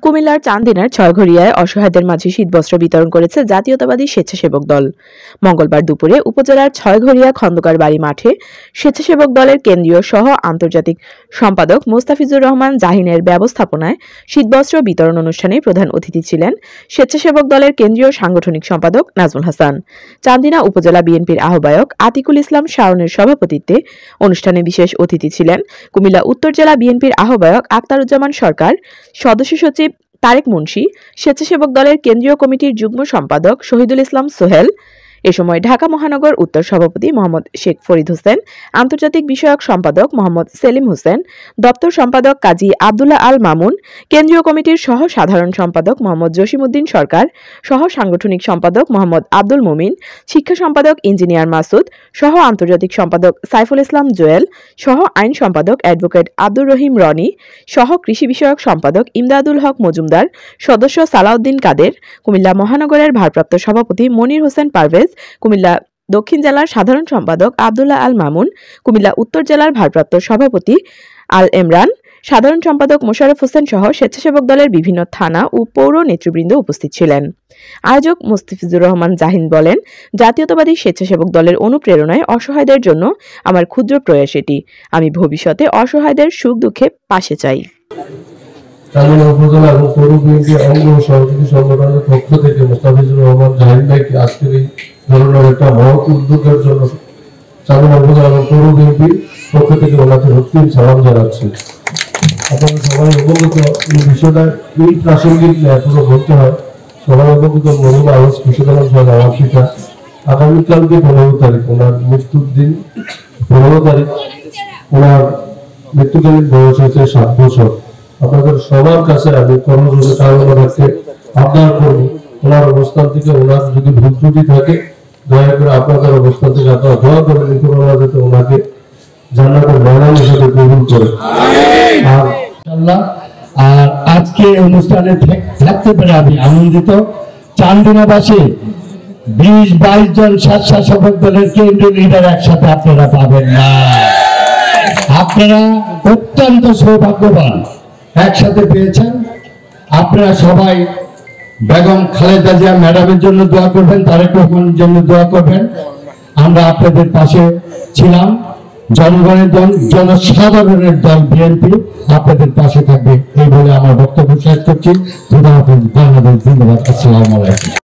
কুমিল্লার চান্দিনার ছয়ঘরিয়ায় অসহায়দের মাঝে শীতবস্ত্র বিতরণ করেছে জাতীয়তাবাদী স্বেচ্ছাসেবক দল। মঙ্গলবার দুপুরে উপজেলার ছয়ঘরিয়া খন্দকার বাড়ি মাঠে স্বেচ্ছাসেবক দলের কেন্দ্রীয় সহ আন্তর্জাতিক সম্পাদক মোস্তাফিজুর রহমান জাহিনের ব্যবস্থাপনায় শীতবস্ত্র বিতরণ অনুষ্ঠানে প্রধান অতিথি ছিলেন স্বেচ্ছাসেবক দলের কেন্দ্রীয় সাংগঠনিক সম্পাদক নাজমুল হাসান। চান্দিনা উপজেলা বিএনপির আহ্বায়ক আতিকুল ইসলাম শাওনের সভাপতিত্বে অনুষ্ঠানে বিশেষ অতিথি ছিলেন কুমিল্লা উত্তর জেলা বিএনপির আহ্বায়ক আখতারুজ্জামান সরকার, সদস্য সচিব তারেক মুন্সি, স্বেচ্ছাসেবক দলের কেন্দ্রীয় কমিটির যুগ্ম সম্পাদক শহীদুল ইসলাম সোহেল। এ সময় ঢাকা মহানগর উত্তর সভাপতি মোহাম্মদ শেখ ফরিদ হোসেন, আন্তর্জাতিক বিষয়ক সম্পাদক মোহাম্মদ সেলিম হোসেন, দপ্তর সম্পাদক কাজী আব্দুল্লাহ আল মামুন, কেন্দ্রীয় কমিটির সহ সাধারণ সম্পাদক মোহাম্মদ জসিমউদ্দিন সরকার, সহ সাংগঠনিক সম্পাদক মোহাম্মদ আব্দুল মুমিন, শিক্ষা সম্পাদক ইঞ্জিনিয়ার মাসুদ, সহ আন্তর্জাতিক সম্পাদক সাইফুল ইসলাম জোয়েল, সহ আইন সম্পাদক অ্যাডভোকেট আব্দুর রহিম রনি, সহ কৃষি বিষয়ক সম্পাদক ইমদাদুল হক মজুমদার, সদস্য সালাউদ্দিন কাদের, কুমিল্লা মহানগরের ভারপ্রাপ্ত সভাপতি মনির হোসেন পারভেজ, কুমিল্লা দক্ষিণ জেলার সাধারণ সম্পাদক আব্দুল্লাহ আল মামুন, কুমিল্লা উত্তর জেলার ভারপ্রাপ্ত সভাপতি আল এমরান, সাধারণ সম্পাদক মোশাররফ হোসেন সহ স্বেচ্ছাসেবক দলের বিভিন্ন থানা ও পৌর নেতৃবৃন্দ উপস্থিত ছিলেন। আয়োজক মোস্তাফিজুর রহমান জাহিন বলেন, জাতীয়তাবাদী স্বেচ্ছাসেবক দলের অনুপ্রেরণায় অসহায়দের জন্য আমার ক্ষুদ্র প্রয়াস এটি। আমি ভবিষ্যতে অসহায়দের সুখ দুঃখে পাশে চাই। চান্দিনা উপজেলা এবং পৌর বিএনপি অঙ্গ সহযোগী সংগঠনের পক্ষ থেকে মোস্তাফিজুর রহমান জাহিন ভাইকে আজকের এই ধরনের একটা মহৎ উদ্যোগের জন্য চান্দিনা উপজেলা এবং পৌর বিএনপির পক্ষ থেকে ওনাকে ভক্তির সালাম জানাচ্ছি। আপনারা সবাই অবগত এই বিষয়টা এই প্রাসঙ্গিক এখনো বলতে হয়। সবাই অবগত মহিলা আওয়াজ খুশিদান সাহেব আমার পিতা আগামীকালকে 15 তারিখ ওনার মৃত্যুর দিন। 15 তারিখ ওনার মৃত্যুকালীন বয়স হয়েছে 7 বছর। আপনাদের সবার কাছে আমি কর্মযোগে কামনা রাখতে আবদার করবো, ওনার অবস্থান থেকে ওনার যদি ভুল ত্রুটি থাকে দয়া করে আপনাদের অবস্থান থেকে আপনারা দোয়া করবেন যাতে ওনাকে জান্নাতের মেহমান হিসেবে কবুল করে। আর আজকে অনুষ্ঠানে থাকতে পেরে আমি আনন্দিত। চান্দিনাবাসী 20-22 জন স্বেচ্ছাসেবক দলের কেন্দ্রীয় লিডার একসাথে আপনারা পাবেন না। আপনারা অত্যন্ত সৌভাগ্যবান একসাথে পেয়েছেন। আপনারা সবাই বেগম খালেদা জিয়া ম্যাডামের জন্য দোয়া করবেন, তারেক রহমানের জন্য দোয়া করবেন। আমরা আপনাদের পাশে ছিলাম। জনগণের দল, জনসাধারণের দল বিএনপি আপনাদের পাশে থাকবে এই বলে আমার বক্তব্য শেষ করছি। ধন্যবাদ। আসসালামু আলাইকুম।